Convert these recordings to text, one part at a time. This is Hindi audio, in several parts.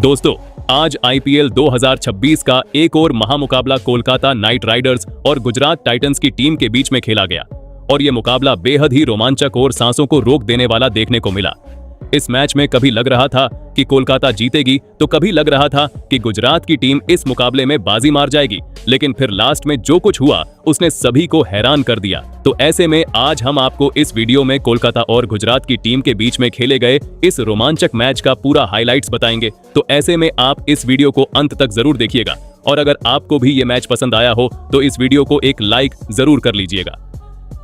दोस्तों, आज आईपीएल 2026 का एक और महामुकाबला कोलकाता नाइट राइडर्स और गुजरात टाइटंस की टीम के बीच में खेला गया और यह मुकाबला बेहद ही रोमांचक और सांसों को रोक देने वाला देखने को मिला। इस मैच में कभी लग रहा था कि कोलकाता जीतेगी तो कभी लग रहा था कि गुजरात की टीम इस मुकाबले में बाजी मार जाएगी, लेकिन फिर लास्ट में जो कुछ हुआ उसने सभी को हैरान कर दिया। तो ऐसे में आज हम आपको इस वीडियो में कोलकाता और गुजरात की टीम के बीच में खेले गए इस रोमांचक मैच का पूरा हाइलाइट्स बताएंगे। तो ऐसे में आप इस वीडियो को अंत तक जरूर देखिएगा और अगर आपको भी ये मैच पसंद आया हो तो इस वीडियो को एक लाइक जरूर कर लीजिएगा।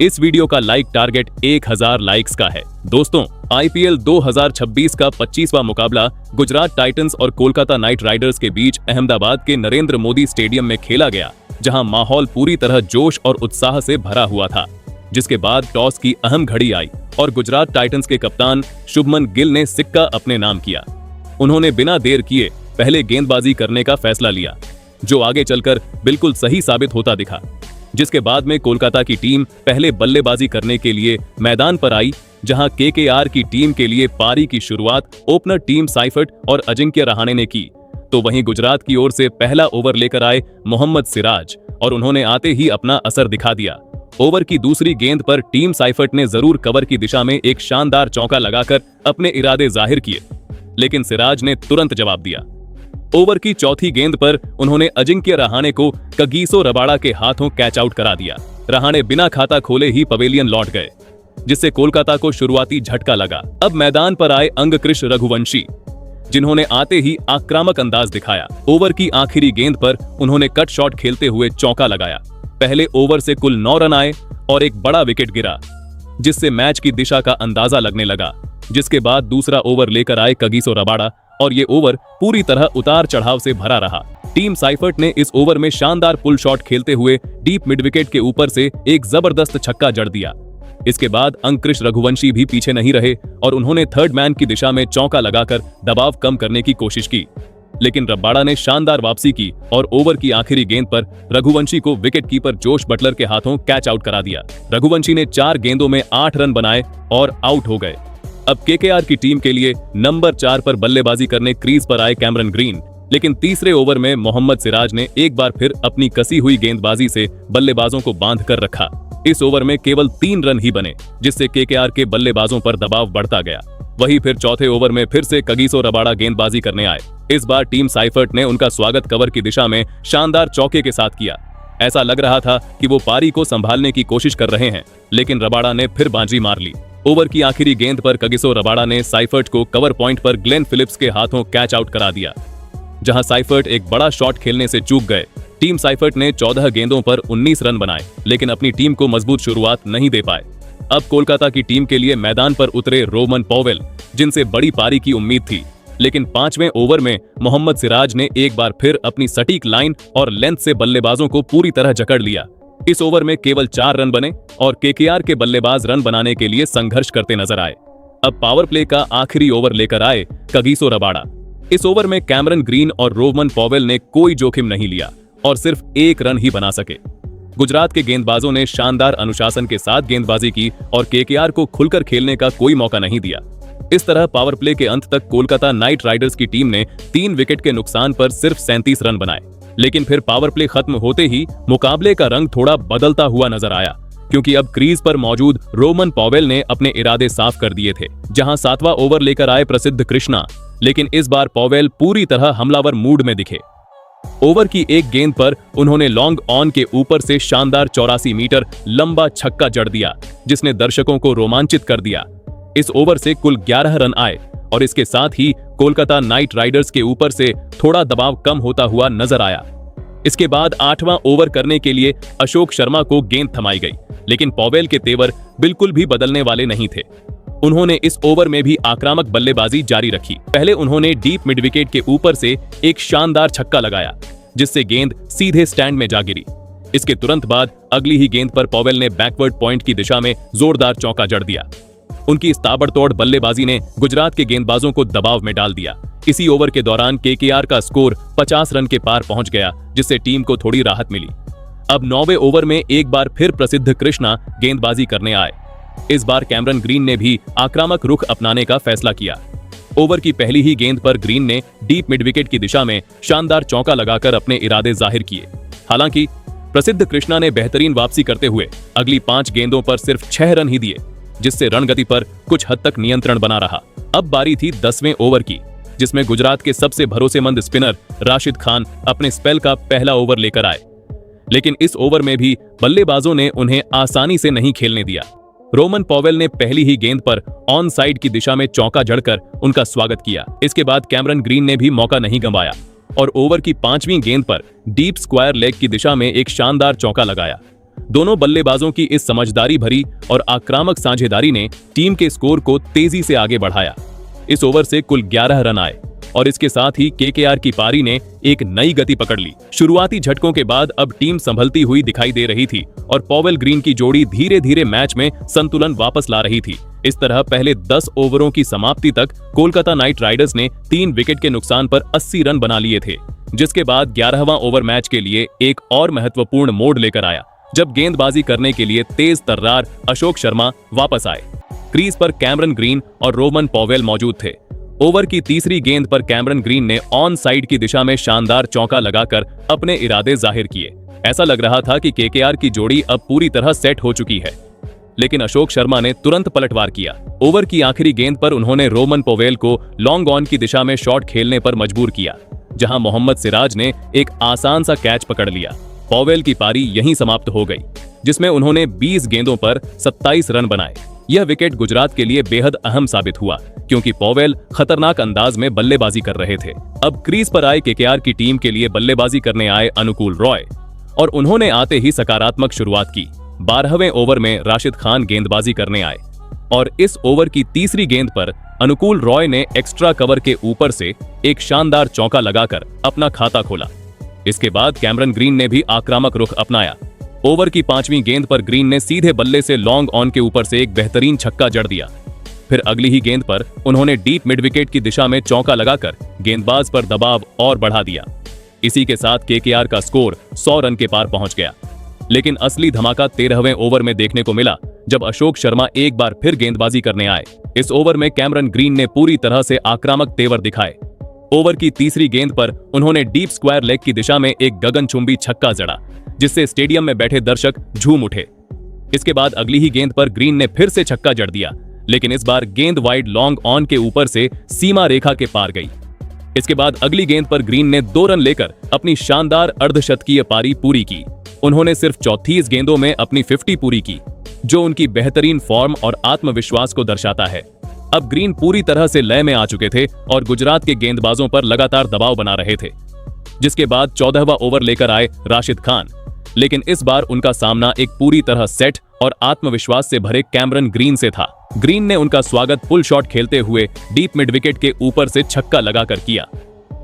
इस वीडियो का लाइक टारगेट 1000 लाइक्स का है। दोस्तों, आईपीएल 2026 का 25वां मुकाबला गुजरात टाइटंस और कोलकाता नाइट राइडर्स के बीच अहमदाबाद के नरेंद्र मोदी स्टेडियम में खेला गया, जहां माहौल पूरी तरह जोश और उत्साह से भरा हुआ था। जिसके बाद टॉस की अहम घड़ी आई और गुजरात टाइटंस के कप्तान शुभमन गिल ने सिक्का अपने नाम किया। उन्होंने बिना देर किए पहले गेंदबाजी करने का फैसला लिया, जो आगे चलकर बिल्कुल सही साबित होता दिखा। जिसके बाद में कोलकाता की टीम पहले बल्लेबाजी करने के लिए मैदान पर आई, जहां केकेआर की टीम के लिए पारी की शुरुआत ओपनर टीम साइफर्ट और अजिंक्य रहाणे ने की, तो वहीं गुजरात की ओर से पहला ओवर लेकर आए मोहम्मद सिराज और उन्होंने आते ही अपना असर दिखा दिया। ओवर की दूसरी गेंद पर टीम साइफर्ट ने जरूर कवर की दिशा में एक शानदार चौका लगाकर अपने इरादे जाहिर किए, लेकिन सिराज ने तुरंत जवाब दिया। ओवर की चौथी गेंद पर उन्होंने अजिंक्य रहाणे को कगिसो रबाड़ा के हाथों कैच आउट करा दिया। रहाणे बिना खाता खोले ही पवेलियन लौट गए, जिससे कोलकाता को शुरुआती झटका लगा। अब मैदान पर आए अंगकृष रघुवंशी, जिन्होंने आते ही आक्रामक अंदाज दिखाया। ओवर की आखिरी गेंद पर उन्होंने कट शॉट खेलते हुए चौका लगाया। पहले ओवर से कुल 9 रन आए और एक बड़ा विकेट गिरा, जिससे मैच की दिशा का अंदाजा लगने लगा। जिसके बाद दूसरा ओवर लेकर आए कगिसो रबाड़ा और ये ओवर पूरी तरह उतार चढ़ाव से भरा रहा। टीम साइफर्ट ने इस ओवर में शानदार पुल शॉट खेलते हुए डीप मिड विकेट के ऊपर से एक जबरदस्त छक्का जड़ दिया। इसके बाद अंकृष रघुवंशी भी पीछे नहीं रहे और उन्होंने थर्ड मैन की दिशा में चौका लगाकर दबाव कम करने की कोशिश की, लेकिन रबाड़ा ने शानदार वापसी की और ओवर की आखिरी गेंद पर रघुवंशी को विकेट कीपर जोश बटलर के हाथों कैच आउट करा दिया। रघुवंशी ने 4 गेंदों में 8 रन बनाए और आउट हो गए। अब केकेआर की टीम के लिए नंबर 4 पर बल्लेबाजी करने क्रीज पर आए कैमरन ग्रीन, लेकिन तीसरे ओवर में मोहम्मद सिराज ने एक बार फिर अपनी कसी हुई गेंदबाजी से बल्लेबाजों को बांध कर रखा। इस ओवर में केवल 3 रन ही बने, जिससे केकेआर के बल्लेबाजों पर दबाव बढ़ता गया। वहीं फिर चौथे ओवर में फिर से कगिसो रबाड़ा गेंदबाजी करने आए। इस बार टीम साइफर्ट ने उनका स्वागत कवर की दिशा में शानदार चौके के साथ किया। ऐसा लग रहा था कि वो पारी को संभालने की कोशिश कर रहे हैं, लेकिन रबाड़ा ने फिर बाजी मार ली। ओवर की आखिरी गेंद पर कगिसो रबाड़ा ने साइफर्ट को कवर पॉइंट पर ग्लेन फिलिप्स के हाथों कैच आउट करा दिया, जहां साइफर्ट एक बड़ा शॉट खेलने से चूक गए। टीम साइफर्ट ने 14 गेंदों पर 19 रन बनाए, लेकिन अपनी टीम को मजबूत शुरुआत नहीं दे पाए। अब कोलकाता की टीम के लिए मैदान पर उतरे रोमन पॉवेल, जिनसे बड़ी पारी की उम्मीद थी, लेकिन 5वें ओवर में मोहम्मद सिराज ने एक बार फिर अपनी सटीक लाइन और लेंथ से बल्लेबाजों को पूरी तरह जकड़ लिया। इस ओवर में केवल 4 रन बने और केकेआर के बल्लेबाज रन बनाने के लिए संघर्ष करते नजर आए। अब पावर प्ले का आखिरी ओवर लेकर आए कगिसो रबाड़ा। इस ओवर में कैमरन ग्रीन और रोमन पॉवेल ने कोई जोखिम नहीं लिया और सिर्फ 1 रन ही बना सके। गुजरात के गेंदबाजों ने शानदार अनुशासन के साथ गेंदबाजी की और केकेआर को खुलकर खेलने का कोई मौका नहीं दिया। इस तरह पावर प्ले के अंत तक कोलकाता नाइट राइडर्स की टीम ने 3 विकेट के नुकसान पर सिर्फ 37 रन बनाए। लेकिन फिर पावर प्ले खत्म होते ही मुकाबले का रंग थोड़ा बदलता हुआ नजर आया, क्योंकि अब क्रीज पर मौजूद रोमन पॉवेल ने अपने इरादे साफ कर दिए थे। जहां 7वां ओवर लेकर आए प्रसिद्ध कृष्णा, लेकिन इस बार पॉवेल पूरी तरह हमलावर मूड में दिखे। ओवर की एक गेंद पर उन्होंने लॉन्ग ऑन के ऊपर से शानदार 84 मीटर लंबा छक्का जड़ दिया, जिसने दर्शकों को रोमांचित कर दिया। इस ओवर से कुल 11 रन आए और इसके साथ ही कोलकाता नाइट राइडर्स के ऊपर से थोड़ा दबाव कम होता हुआ नजर आया। इसके बाद 8वां ओवर करने के लिए अशोक शर्मा को गेंद थमाई गई, लेकिन पॉवेल के तेवर बिल्कुल भी बदलने वाले नहीं थे। उन्होंने इस ओवर में भी आक्रामक बल्लेबाजी जारी रखी। पहले उन्होंने डीप मिड विकेट के ऊपर से एक शानदार छक्का लगाया, जिससे गेंद सीधे स्टैंड में जा गिरी। इसके तुरंत बाद अगली ही गेंद पर पॉवेल ने बैकवर्ड पॉइंट की दिशा में जोरदार चौका जड़ दिया। उनकी इस ताबड़तोड़ बल्लेबाजी ने गुजरात के गेंदबाजों को दबाव में डाल दिया। इसी ओवर के दौरान केकेआर का स्कोर 50 रन के पार पहुंच गया, जिससे टीम को थोड़ी राहत मिली। अब 9वें ओवर में एक बार फिर प्रसिद्ध कृष्णा गेंदबाजी करने आए। इस बार कैमरन ग्रीन ने भी आक्रामक रुख अपनाने का फैसला किया। ओवर की पहली ही गेंद पर ग्रीन ने डीप मिड विकेट की दिशा में शानदार चौका लगाकर अपने इरादे जाहिर किए। हालांकि प्रसिद्ध कृष्णा ने बेहतरीन वापसी करते हुए अगली 5 गेंदों पर सिर्फ 6 रन ही दिए, जिससे रणगति पर कुछ हद तक नियंत्रण बना रहा। अब बारी थी 10वें ओवर की, जिसमें गुजरात के सबसे भरोसेमंद स्पिनर राशिद खान अपने स्पेल का पहला ओवर लेकर आए। लेकिन इस ओवर में भी बल्लेबाजों ने उन्हें आसानी से नहीं खेलने दिया। रोमन पॉवेल ने पहली ही गेंद पर ऑन साइड की दिशा में चौका जड़कर उनका स्वागत किया। इसके बाद कैमरन ग्रीन ने भी मौका नहीं गंवाया और ओवर की 5वीं गेंद पर डीप स्क्वायर लेग की दिशा में एक शानदार चौका लगाया। दोनों बल्लेबाजों की इस समझदारी भरी और आक्रामक साझेदारी ने टीम के स्कोर को तेजी से आगे बढ़ाया। इस ओवर से कुल 11 रन आए और इसके साथ ही केकेआर की पारी ने एक नई गति पकड़ ली। शुरुआती झटकों के बाद अब टीम संभलती हुई दिखाई दे रही थी और पॉवेल ग्रीन की जोड़ी धीरे धीरे मैच में संतुलन वापस ला रही थी। इस तरह पहले 10 ओवरों की समाप्ति तक कोलकाता नाइट राइडर्स ने 3 विकेट के नुकसान पर 80 रन बना लिए थे, जिसके बाद 11वां ओवर मैच के लिए एक और महत्वपूर्ण मोड़ लेकर आया, जब गेंदबाजी करने के लिए तेज तर्रार अशोक शर्मा वापस आए। क्रीज पर कैमरन ग्रीन और रोमन पॉवेल मौजूद थे। ओवर की तीसरी गेंद पर कैमरन ग्रीन ने ऑन साइड की दिशा में शानदार चौका लगाकर अपने इरादे जाहिर किए। ऐसा लग रहा था कि केकेआर की जोड़ी अब पूरी तरह सेट हो चुकी है, लेकिन अशोक शर्मा ने तुरंत पलटवार किया। ओवर की आखिरी गेंद पर उन्होंने रोमन पॉवेल को लॉन्ग ऑन की दिशा में शॉट खेलने पर मजबूर किया, जहां मोहम्मद सिराज ने एक आसान सा कैच पकड़ लिया। पॉवेल की पारी यहीं समाप्त हो गई, जिसमें उन्होंने 20 गेंदों पर 27 रन बनाए। यह विकेट गुजरात के लिए बेहद अहम साबित हुआ, क्योंकि पॉवेल खतरनाक अंदाज में बल्लेबाजी कर रहे थे। अब क्रीज पर आए केकेआर की टीम के लिए बल्लेबाजी करने आए अनुकूल रॉय, और उन्होंने आते ही सकारात्मक शुरुआत की। 12वें ओवर में राशिद खान गेंदबाजी करने आए और इस ओवर की तीसरी गेंद पर अनुकूल रॉय ने एक्स्ट्रा कवर के ऊपर से एक शानदार चौका लगाकर अपना खाता खोला। इसके बाद कैमरन ग्रीन ने भी आक्रामक रुख अपनाया। ओवर की 5वीं गेंद पर ग्रीन ने सीधे बल्ले से लॉन्ग ऑन के ऊपर से एक बेहतरीन छक्का जड़ दिया। फिर अगली ही गेंद पर उन्होंने डीप मिड विकेट की दिशा में चौका लगाकर गेंदबाज पर दबाव और बढ़ा दिया। इसी के साथ केकेआर का स्कोर 100 रन के पार पहुंच गया। लेकिन असली धमाका 13वें ओवर में देखने को मिला, जब अशोक शर्मा एक बार फिर गेंदबाजी करने आए। इस ओवर में कैमरन ग्रीन ने पूरी तरह से आक्रामक तेवर दिखाए। ओवर की तीसरी गेंद पर उन्होंने डीप स्क्वायर लेग की दिशा में एक गगनचुंबी छक्का जड़ा, जिससे स्टेडियम में बैठे दर्शक झूम उठे। इसके बाद अगली ही गेंद पर ग्रीन ने फिर से छक्का जड़ दिया, लेकिन इस बार गेंद वाइड लॉन्ग ऑन के ऊपर से सीमा रेखा के पार गई। इसके बाद अगली गेंद पर ग्रीन ने 2 रन लेकर अपनी शानदार अर्धशतकीय पारी पूरी की। उन्होंने सिर्फ 34 गेंदों में अपनी 50 पूरी की, जो उनकी बेहतरीन फॉर्म और आत्मविश्वास को दर्शाता है। अब ग्रीन पूरी तरह से लय में आ चुके थे और गुजरात के गेंदबाजों पर लगातार दबाव बना रहे थे। जिसके बाद 14वां ओवर लेकर आए राशिद खान, लेकिन इस बार उनका सामना एक पूरी तरह सेट और आत्मविश्वास से भरे कैमरन ग्रीन से था। ग्रीन ने उनका स्वागत पुल शॉट खेलते हुए डीप मिड विकेट के ऊपर से छक्का लगाकर किया।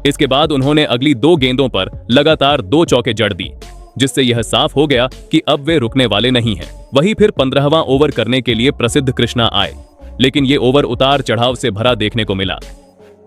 इसके बाद उन्होंने अगली 2 गेंदों पर लगातार 2 चौके जड़ दी, जिससे यह साफ हो गया कि अब वे रुकने वाले नहीं हैं। वहीं फिर 15वां ओवर करने के लिए प्रसिद्ध कृष्णा आए, लेकिन ये ओवर उतार चढ़ाव से भरा देखने को मिला।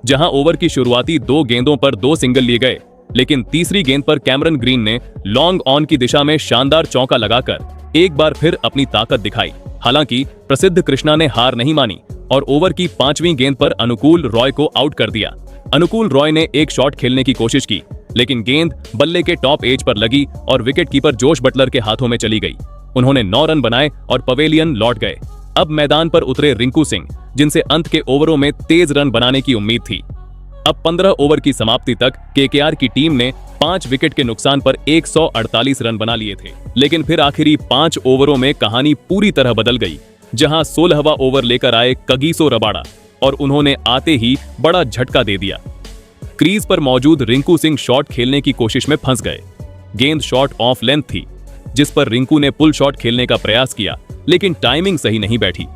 जहां ओवर की शुरुआती 2 गेंदों पर 2 सिंगल लिए गए, लेकिन तीसरी गेंद पर कैमरन ग्रीन ने लॉन्ग ऑन की दिशा में शानदार चौका लगाकर एक बार फिर अपनी ताकत दिखाई। हालांकि प्रसिद्ध कृष्णा ने हार नहीं मानी और ओवर की 5वीं गेंद पर अनुकूल रॉय को आउट कर दिया। अनुकूल रॉय ने एक शॉट खेलने की कोशिश की, लेकिन गेंद बल्ले के टॉप एज पर लगी और विकेट कीपर जोश बटलर के हाथों में चली गई। उन्होंने 9 रन बनाए और पवेलियन लौट गए। अब मैदान पर उतरे रिंकू सिंह, जिनसे अंत के ओवरों में तेज रन बनाने की उम्मीद थी। अब 15 ओवर की समाप्ति तक केकेआर की टीम ने 5 विकेट के नुकसान पर 148 रन बना लिए थे। लेकिन फिर आखिरी 5 ओवरों में कहानी पूरी तरह बदल गई, जहां 16वां ओवर लेकर आए कगिसो रबाड़ा और उन्होंने आते ही बड़ा झटका दे दिया। क्रीज पर मौजूद रिंकू सिंह शॉट खेलने की कोशिश में फंस गए। गेंद शॉट ऑफ लेंथ थी, जिस पर रिंकू ने पुल शॉट खेलने का प्रयास किया, लेकिन टाइमिंग सही नहीं बैठी।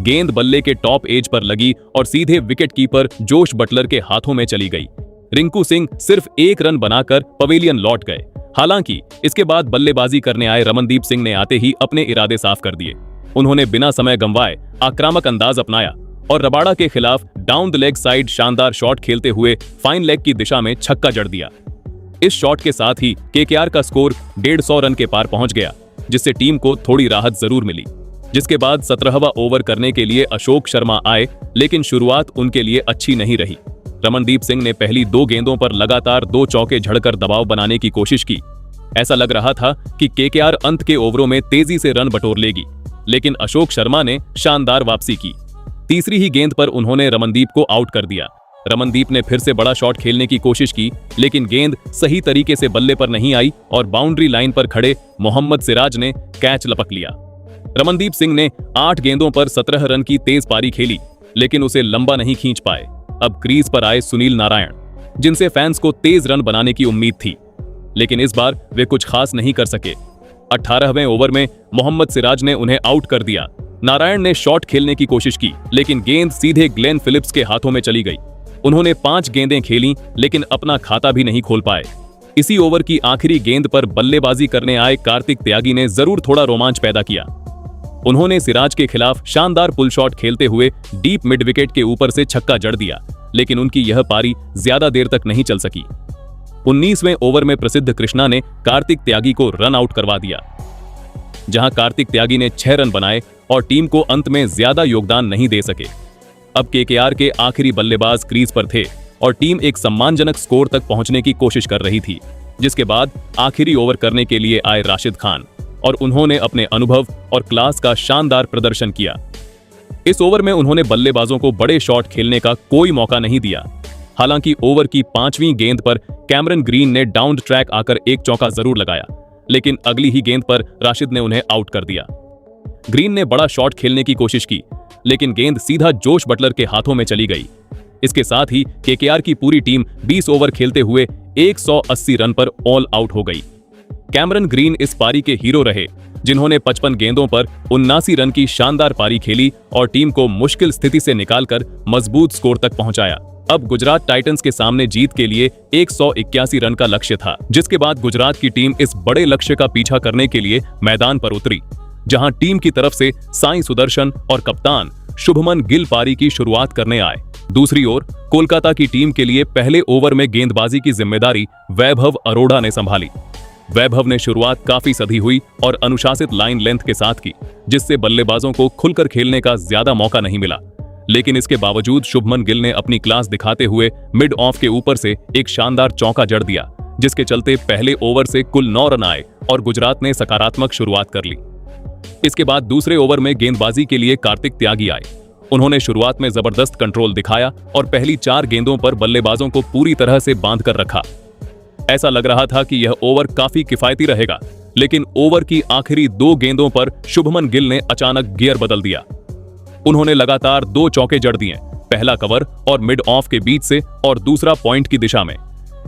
गेंद बल्ले के टॉप एज पर लगी और सीधे विकेट कीपर जोश बटलर के हाथों में चली गई। रिंकू सिंह सिर्फ 1 रन बनाकर पवेलियन लौट गए। हालांकि इसके बाद बल्लेबाजी करने आए रमनदीप सिंह ने आते ही अपने इरादे साफ कर दिए। उन्होंने बिना समय गंवाए आक्रामक अंदाज अपनाया और रबाड़ा के खिलाफ डाउन द लेग साइड शानदार शॉट खेलते हुए फाइन लेग की दिशा में छक्का जड़ दिया। इस शॉट के साथ ही केकेआर का स्कोर 150 रन के पार पहुंच गया, जिससे टीम को थोड़ी राहत जरूर मिली। जिसके बाद 17वां ओवर करने के लिए अशोक शर्मा आए, लेकिन शुरुआत उनके लिए अच्छी नहीं रही। रमनदीप सिंह ने पहली 2 गेंदों पर लगातार 2 चौके झड़कर दबाव बनाने की कोशिश की। ऐसा लग रहा था कि केकेआर अंत के ओवरों में तेजी से रन बटोर लेगी, लेकिन अशोक शर्मा ने शानदार वापसी की। तीसरी ही गेंद पर उन्होंने रमनदीप को आउट कर दिया। रमनदीप ने फिर से बड़ा शॉट खेलने की कोशिश की, लेकिन गेंद सही तरीके से बल्ले पर नहीं आई और बाउंड्री लाइन पर खड़े मोहम्मद सिराज ने कैच लपक लिया। रमनदीप सिंह ने 8 गेंदों पर 17 रन की तेज पारी खेली, लेकिन उसे लंबा नहीं खींच पाए। अब क्रीज पर आए सुनील नारायण, जिनसे फैंस को तेज रन बनाने की उम्मीद थी, लेकिन इस बार वे कुछ खास नहीं कर सके। 18वें ओवर में मोहम्मद सिराज ने उन्हें आउट कर दिया। नारायण ने शॉट खेलने की कोशिश की, लेकिन गेंद सीधे ग्लेन फिलिप्स के हाथों में चली गई। उन्होंने 5 गेंदें खेली, लेकिन अपना खाता भी नहीं खोल पाए। इसी ओवर की आखिरी गेंद पर बल्लेबाजी करने आए कार्तिक त्यागी ने जरूर थोड़ा रोमांच पैदा किया। उन्होंने सिराज के खिलाफ शानदार पुल शॉट खेलते हुए डीप मिड विकेट के ऊपर से छक्का जड़ दिया, लेकिन उनकी यह पारी ज्यादा देर तक नहीं चल सकी। 19वें ओवर में प्रसिद्ध कृष्णा ने कार्तिक त्यागी को रन आउट करवा दिया, जहां कार्तिक त्यागी ने 6 रन बनाए और टीम को अंत में ज्यादा योगदान नहीं दे सके। अब केकेआर के आखिरी बल्लेबाज क्रीज पर थे और टीम एक सम्मानजनक स्कोर तक पहुंचने की कोशिश कर रही थी, जिसके बाद आखिरी ओवर करने के लिए आए राशिद खान और उन्होंने अपने अनुभव और क्लास का शानदार प्रदर्शन किया। इस ओवर में उन्होंने बल्लेबाजों को बड़े शॉट खेलने का कोई मौका नहीं दिया। हालांकि ओवर की 5वीं गेंद पर कैमरन ग्रीन ने डाउन ट्रैक आकर एक चौका जरूर लगाया, लेकिन अगली ही गेंद पर राशिद ने उन्हें आउट कर दिया। ग्रीन ने बड़ा शॉट खेलने की कोशिश की, लेकिन गेंद सीधा जोश बटलर के हाथों में चली गई। इसके साथ ही केकेआर की पूरी टीम 20 ओवर खेलते हुए 180 रन पर ऑल आउट हो गई। कैमरन ग्रीन इस पारी के हीरो रहे, जिन्होंने 55 गेंदों पर 79 रन की शानदार पारी खेली और टीम को मुश्किल स्थिति से निकालकर मजबूत स्कोर तक पहुंचाया। अब गुजरात टाइटंस के सामने जीत के लिए 181 रन का लक्ष्य था, जिसके बाद गुजरात की टीम इस बड़े लक्ष्य का पीछा करने के लिए मैदान पर उतरी, जहां टीम की तरफ से साई सुदर्शन और कप्तान शुभमन गिल पारी की शुरुआत करने आए। दूसरी ओर कोलकाता की टीम के लिए पहले ओवर में गेंदबाजी की जिम्मेदारी वैभव अरोड़ा ने संभाली। वैभव ने शुरुआत काफी सधी हुई और अनुशासित लाइन लेंथ के साथ की, जिससे बल्लेबाजों को खुलकर खेलने का ज्यादा मौका नहीं मिला। लेकिन इसके बावजूद शुभमन गिल ने अपनी क्लास दिखाते हुए मिड ऑफ के ऊपर से एक शानदार चौका जड़ दिया, जिसके चलते पहले ओवर से कुल 9 रन आए और गुजरात ने सकारात्मक शुरुआत कर ली। इसके बाद दूसरे ओवर में गेंदबाजी के लिए कार्तिक त्यागी आए। उन्होंने शुरुआत में जबरदस्त कंट्रोल दिखाया और पहली 4 गेंदों पर बल्लेबाजों को पूरी तरह से बांध कर रखा। ऐसा लग रहा था कि यह ओवर काफी किफायती रहेगा, लेकिन ओवर की आखिरी 2 गेंदों पर शुभमन गिल ने अचानक गियर बदल दिया। उन्होंने लगातार 2 चौके जड़ दिए, पहला कवर और मिड ऑफ के बीच से और दूसरा पॉइंट की दिशा में।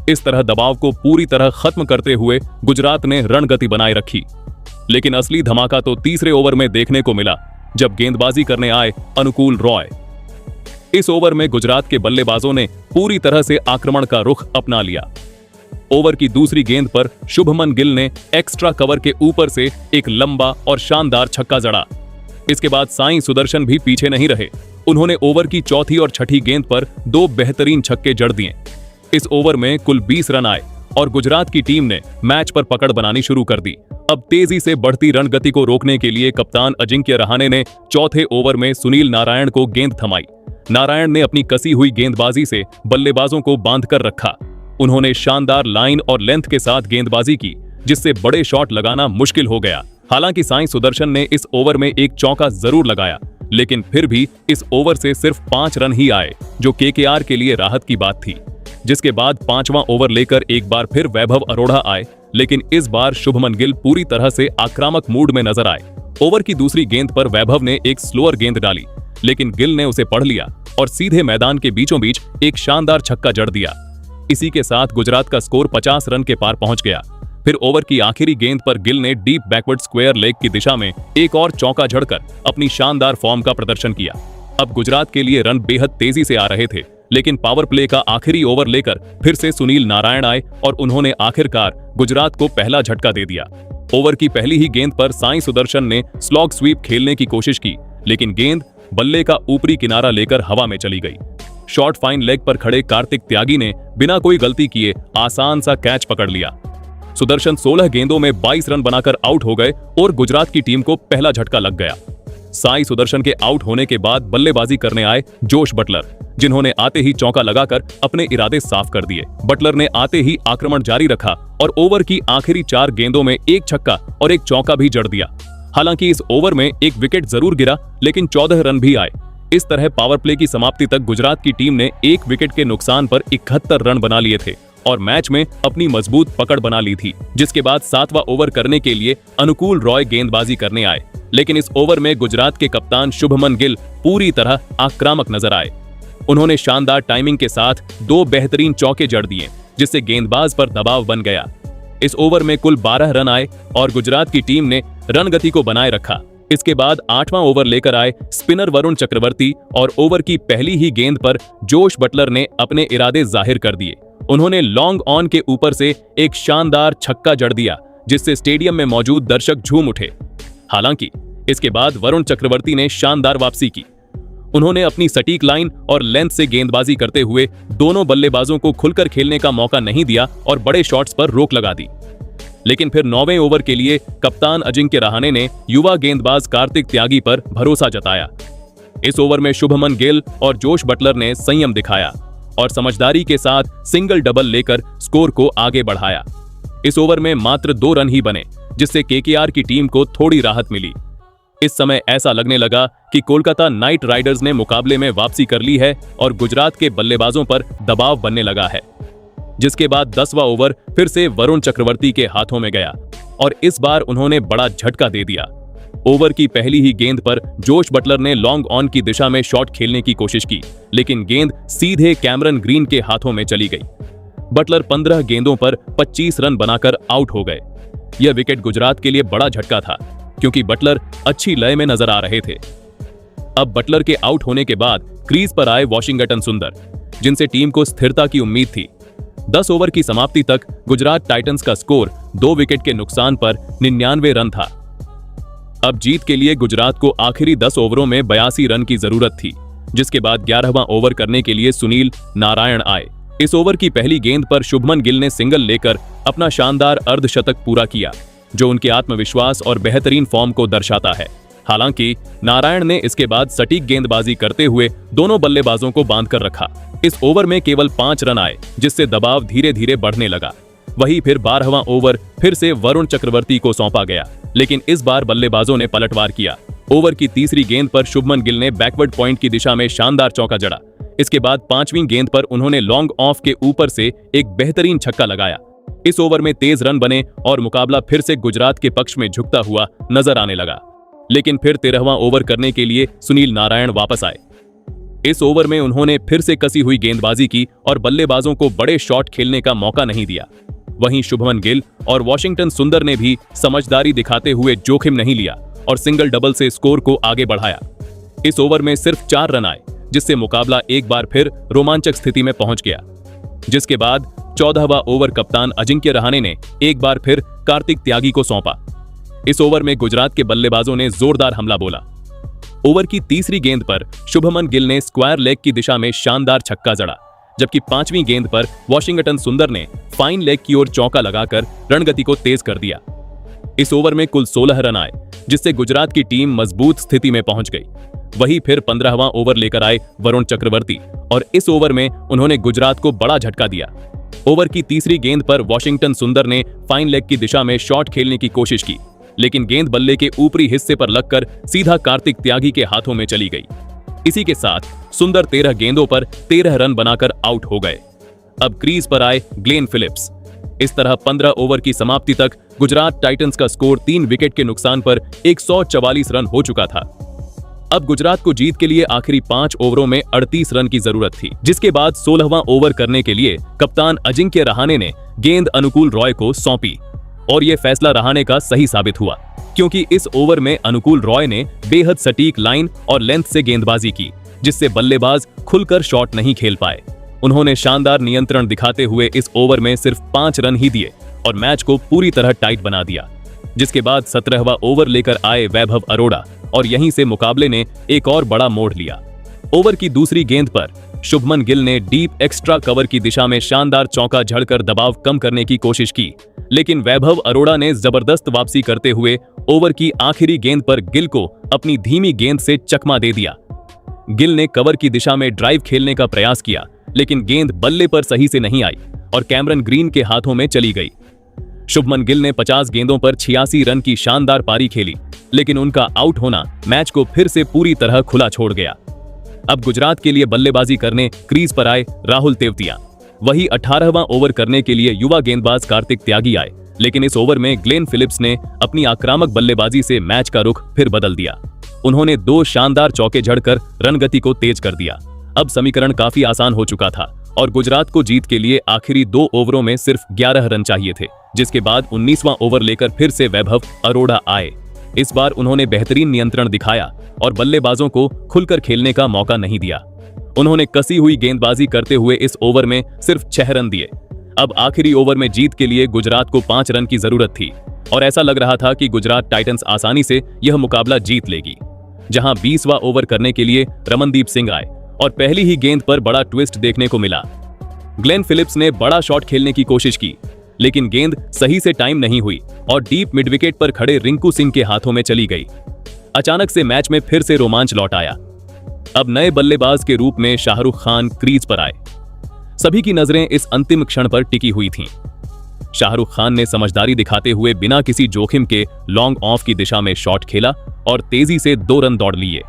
इस तरह दबाव को पूरी तरह खत्म करते हुए गुजरात ने रणगति बनाए रखी। लेकिन असली धमाका तो तीसरे ओवर में देखने को मिला, जब गेंदबाजी करने आए अनुकूल रॉय। इस ओवर में गुजरात के बल्लेबाजों ने पूरी तरह से आक्रमण का रुख अपना लिया। ओवर की दूसरी गेंद पर शुभमन गिल ने एक्स्ट्रा कवर के ऊपर से एक लंबा और शानदार छक्का जड़ा। इसके बाद साई सुदर्शन भी पीछे नहीं रहे। उन्होंने ओवर की चौथी और छठी गेंद पर 2 बेहतरीन छक्के जड़ दिए। इस ओवर में कुल 20 रन आए और गुजरात की टीम ने मैच पर पकड़ बनानी शुरू कर दी। अब तेजी से बढ़ती रन गति को रोकने के लिए कप्तान अजिंक्य रहाणे ने चौथे ओवर में सुनील नारायण को गेंद थमाई। नारायण ने अपनी कसी हुई गेंदबाजी से बल्लेबाजों को बांध कर रखा। उन्होंने शानदार लाइन और लेंथ के साथ गेंदबाजी की, जिससे बड़े शॉट लगाना मुश्किल हो गया। हालांकि साई सुदर्शन ने इस ओवर में एक चौका जरूर लगाया, लेकिन फिर भी इस ओवर से सिर्फ 5 रन ही आए, जो केकेआर के लिए राहत की बात थी। जिसके बाद 5वां ओवर लेकर एक बार फिर वैभव अरोड़ा आए, लेकिन इस बार शुभमन गिल पूरी तरह से आक्रामक मूड में नजर आए। ओवर की दूसरी गेंद पर वैभव ने एक स्लोअर गेंद डाली, लेकिन गिल ने उसे पढ़ लिया और सीधे मैदान के बीचों बीच एक शानदार छक्का जड़ दिया। इसी के साथ गुजरात का स्कोर 50 रन के पार पहुंच गया। फिर ओवर की आखिरी गेंद पर गिल ने डीप बैकवर्ड स्क्वायर लेग की दिशा में एक और चौका जड़कर अपनी शानदार फॉर्म का प्रदर्शन किया। अब गुजरात के लिए रन बेहद तेजी से आ रहे थे, लेकिन पावर प्ले का आखिरी ओवर लेकर फिर से सुनील नारायण आए और उन्होंने आखिरकार गुजरात को पहला झटका दे दिया। ओवर की पहली ही गेंद पर साई सुदर्शन ने स्लॉग स्वीप खेलने की कोशिश की, लेकिन गेंद बल्ले का ऊपरी किनारा लेकर हवा में चली गई। शॉर्ट फाइन लेग पर खड़े कार्तिक त्यागी ने बिना कोई गलती किए आसान सा कैच पकड़ लिया। सुदर्शन 16 गेंदों में 22 रन बनाकर आउट हो गए और गुजरात की टीम को पहला झटका लग गया। साई सुदर्शन के आउट होने के बाद बल्लेबाजी करने आए जोश बटलर, जिन्होंने आते ही चौका लगाकर अपने इरादे साफ कर दिए। बटलर ने आते ही आक्रमण जारी रखा और ओवर की आखिरी 4 गेंदों में एक छक्का और एक चौका भी जड़ दिया। हालांकि इस ओवर में एक विकेट जरूर गिरा, लेकिन 14 रन भी आए। इस तरह पावर प्ले की समाप्ति तक गुजरात की टीम ने 1 विकेट के नुकसान पर 71 रन बना लिए थे और मैच में अपनी मजबूत पकड़ बना ली थी। जिसके बाद 7वां ओवर करने के लिए अनुकूल रॉय गेंदबाजी करने आए, लेकिन इस ओवर में गुजरात के कप्तान शुभमन गिल पूरी तरह आक्रामक नजर आए। उन्होंने शानदार टाइमिंग के साथ 2 बेहतरीन चौके जड़ दिए, जिससे गेंदबाज पर दबाव बन गया। इस ओवर में कुल 12 रन आए और गुजरात की टीम ने रन गति को बनाए रखा। इसके बाद 8वां ओवर लेकर आए स्पिनर वरुण चक्रवर्ती और ओवर की पहली ही गेंद पर जोश बटलर ने अपने इरादे जाहिर कर दिए। उन्होंने लॉन्ग ऑन के ऊपर से एक शानदार छक्का जड़ दिया, जिससे स्टेडियम में मौजूद दर्शक झूम उठे। हालांकि इसके बाद वरुण चक्रवर्ती ने शानदार वापसी की। उन्होंने अपनी सटीक लाइन और लेंथ से गेंदबाजी करते हुए दोनों बल्लेबाजों को खुलकर खेलने का मौका नहीं दिया और बड़े शॉट्स पर रोक लगा दी। लेकिन फिर 9वें ओवर के लिए कप्तान अजिंक्य रहाणे ने युवा गेंदबाज कार्तिक त्यागी पर भरोसा जताया। इस ओवर में शुभमन गिल और जोश बटलर ने संयम दिखाया और समझदारी के साथ सिंगल डबल लेकर स्कोर को आगे बढ़ाया। इस ओवर में मात्र 2 रन ही बने, जिससे केकेआर की टीम को थोड़ी राहत मिली। इस समय ऐसा लगने लगा कि कोलकाता नाइट राइडर्स ने मुकाबले में वापसी कर ली है और गुजरात के बल्लेबाजों पर दबाव बनने लगा है। जिसके बाद 10वां ओवर फिर से वरुण चक्रवर्ती के हाथों में गया और इस बार उन्होंने बड़ा झटका दे दिया। ओवर की पहली ही गेंद पर जोश बटलर ने लॉन्ग ऑन की दिशा में शॉट खेलने की कोशिश की, लेकिन गेंद सीधे कैमरन ग्रीन के हाथों में चली गई। बटलर 15 गेंदों पर 25 रन बनाकर आउट हो गए। यह विकेट गुजरात के लिए बड़ा झटका था, क्योंकि बटलर अच्छी लय में नजर आ रहे थे। अब बटलर के आउट होने के बाद क्रीज पर आए वॉशिंगटन सुंदर, जिनसे टीम को स्थिरता की उम्मीद थी। 10 ओवर की समाप्ति तक गुजरात टाइटंस का स्कोर 2 विकेट के नुकसान पर 99 रन था। अब जीत के लिए गुजरात को आखिरी 10 ओवरों में 82 रन की जरूरत थी, जिसके बाद 11वां ओवर करने के लिए सुनील नारायण आए। इस ओवर की पहली गेंद पर शुभमन गिल ने सिंगल लेकर अपना शानदार अर्धशतक पूरा किया, जो उनके आत्मविश्वास और बेहतरीन फॉर्म को दर्शाता है। हालांकि नारायण ने इसके बाद सटीक गेंदबाजी करते हुए दोनों बल्लेबाजों को बांध कर रखा। इस ओवर में केवल 5 रन आए, जिससे दबाव धीरे धीरे बढ़ने लगा। वहीं फिर 12वां ओवर फिर से वरुण चक्रवर्ती को सौंपा गया, लेकिन इस बार बल्लेबाजों ने पलटवार किया। ओवर की तीसरी गेंद पर शुभमन गिल ने बैकवर्ड पॉइंट की दिशा में शानदार चौका जड़ा। इसके बाद 5वीं गेंद पर उन्होंने लॉन्ग ऑफ के ऊपर से एक बेहतरीन छक्का लगाया। इस ओवर में तेज रन बने और मुकाबला फिर से गुजरात के पक्ष में झुकता हुआ नजर आने लगा। लेकिन फिर 13वां ओवर करने के लिए सुनील नारायण वापस आए। इस ओवर में उन्होंने फिर से कसी हुई गेंदबाजी की और बल्लेबाजों को बड़े शॉट खेलने का मौका नहीं दिया। वहीं शुभमन गिल और वॉशिंगटन सुंदर ने भी समझदारी दिखाते हुए जोखिम नहीं लिया और सिंगल डबल से स्कोर को आगे बढ़ाया। इस ओवर में सिर्फ 4 रन आए, जिससे मुकाबला एक बार फिर रोमांचक स्थिति में पहुंच गया। जिसके बाद 14वां ओवर कप्तान अजिंक्य रहाणे ने एक बार फिर कार्तिक त्यागी को सौंपा। इस ओवर में गुजरात के बल्लेबाजों ने जोरदार हमला बोला। ओवर की तीसरी गेंद पर शुभमन गिल ने स्क्वायर लेग की दिशा में शानदार छक्का जड़ा, जबकि 5वीं गेंद पर वॉशिंगटन सुंदर ने फाइन लेग की ओर चौका लगाकर रणगति को तेज कर दिया। इस ओवर में कुल 16 रन आए, जिससे गुजरात की टीम मजबूत स्थिति में पहुंच गई। वहीं फिर 15वां ओवर लेकर आए वरुण चक्रवर्ती और इस ओवर में उन्होंने गुजरात को बड़ा झटका दिया। ओवर की तीसरी गेंद पर वॉशिंगटन सुंदर ने फाइन लेग की दिशा में शॉट खेलने की कोशिश की, लेकिन गेंद बल्ले के ऊपरी हिस्से पर लगकर सीधा कार्तिक त्यागी के हाथों में चली गई। इसी के साथ सुंदर 13 गेंदों पर 13 रन बनाकर आउट हो गए। अब क्रीज पर आए ग्लेन फिलिप्स। इस तरह 15 ओवर की समाप्ति तक गुजरात टाइटंस का स्कोर 3 विकेट के नुकसान पर 144 रन हो चुका था। अब गुजरात को जीत के लिए आखिरी 5 ओवरों में 38 रन की जरूरत थी, जिसके बाद 16वां ओवर करने के लिए कप्तान अजिंक्य रहाणे ने गेंद अनुकूल रॉय को सौंपी और यह फैसला रहाणे का सही साबित हुआ, क्योंकि इस ओवर में अनुकूल रॉय ने बेहद सटीक लाइन और लेंथ से गेंदबाजी की, जिससे बल्लेबाज खुलकर शॉट नहीं खेल पाए। उन्होंने शानदार नियंत्रण दिखाते हुए इस ओवर में सिर्फ 5 रन ही दिए और मैच को पूरी तरह टाइट बना दिया। जिसके बाद 17वां ओवर लेकर आए वैभव अरोड़ा और यहीं से मुकाबले ने एक और बड़ा मोड़ लिया। ओवर की दूसरी गेंद पर शुभमन गिल ने डीप एक्स्ट्रा कवर की दिशा में शानदार चौका झड़कर दबाव कम करने की कोशिश की, लेकिन वैभव अरोड़ा ने जबरदस्त वापसी करते हुए ओवर की आखिरी गेंद पर गिल को अपनी धीमी गेंद से चकमा दे दिया। गिल ने कवर की दिशा में ड्राइव खेलने का प्रयास किया, लेकिन गेंद बल्ले पर सही से नहीं आई और कैमरन ग्रीन के हाथों में चली गई। शुभमन गिल ने 50 गेंदों पर 86 रन की शानदार पारी खेली, लेकिन उनका आउट होना मैच को फिर से पूरी तरह खुला छोड़ गया। अब गुजरात के लिए बल्लेबाजी करने क्रीज पर आए राहुल तेवतिया। वही 18वां ओवर करने के लिए युवा गेंदबाज कार्तिक त्यागी आए, लेकिन इस ओवर में ग्लेन फिलिप्स ने अपनी आक्रामक बल्लेबाजी से मैच का रुख फिर बदल दिया। उन्होंने 2 शानदार चौके झड़कर रन गति को तेज कर दिया। अब समीकरण काफी आसान हो चुका था और गुजरात को जीत के लिए आखिरी 2 ओवरों में सिर्फ 11 रन चाहिए थे, जिसके बाद 19वां ओवर लेकर फिर से वैभव अरोड़ा आए। इस बार उन्होंने बेहतरीन नियंत्रण दिखाया और बल्लेबाजों को खुलकर खेलने का मौका नहीं दिया। उन्होंने कसी हुई गेंदबाजी करते हुए इस ओवर में सिर्फ 6 रन दिए। अब आखिरी ओवर में जीत के लिए गुजरात को 5 रन की जरूरत थी और ऐसा लग रहा था कि गुजरात टाइटंस आसानी से यह मुकाबला जीत लेगी। जहां 20वां ओवर करने के लिए रमनदीप सिंह आए और पहली ही गेंद पर बड़ा ट्विस्ट देखने को मिला। ग्लेन फिलिप्स ने बड़ा शॉट खेलने की कोशिश की, लेकिन गेंद सही से टाइम नहीं हुई और डीप मिड विकेट पर खड़े रिंकू सिंह के हाथों में चली गई। अचानक से मैच में फिर से रोमांच लौट आया। अब नए बल्लेबाज के रूप में शाहरुख खान क्रीज पर आए। सभी की नजरें इस अंतिम क्षण पर टिकी हुई थीं। शाहरुख खान ने समझदारी दिखाते हुए बिना किसी जोखिम के लॉन्ग ऑफ की दिशा में शॉट खेला और तेजी से 2 रन दौड़ लिए।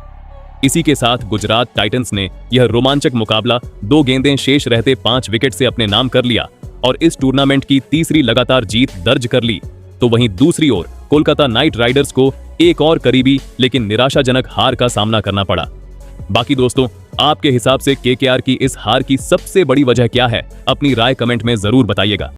इसी के साथ गुजरात टाइटंस ने यह रोमांचक मुकाबला 2 गेंदें शेष रहते 5 विकेट से अपने नाम कर लिया और इस टूर्नामेंट की तीसरी लगातार जीत दर्ज कर ली। तो वहीं दूसरी ओर कोलकाता नाइट राइडर्स को एक और करीबी लेकिन निराशाजनक हार का सामना करना पड़ा। बाकी दोस्तों, आपके हिसाब से केकेआर की इस हार की सबसे बड़ी वजह क्या है? अपनी राय कमेंट में जरूर बताइएगा।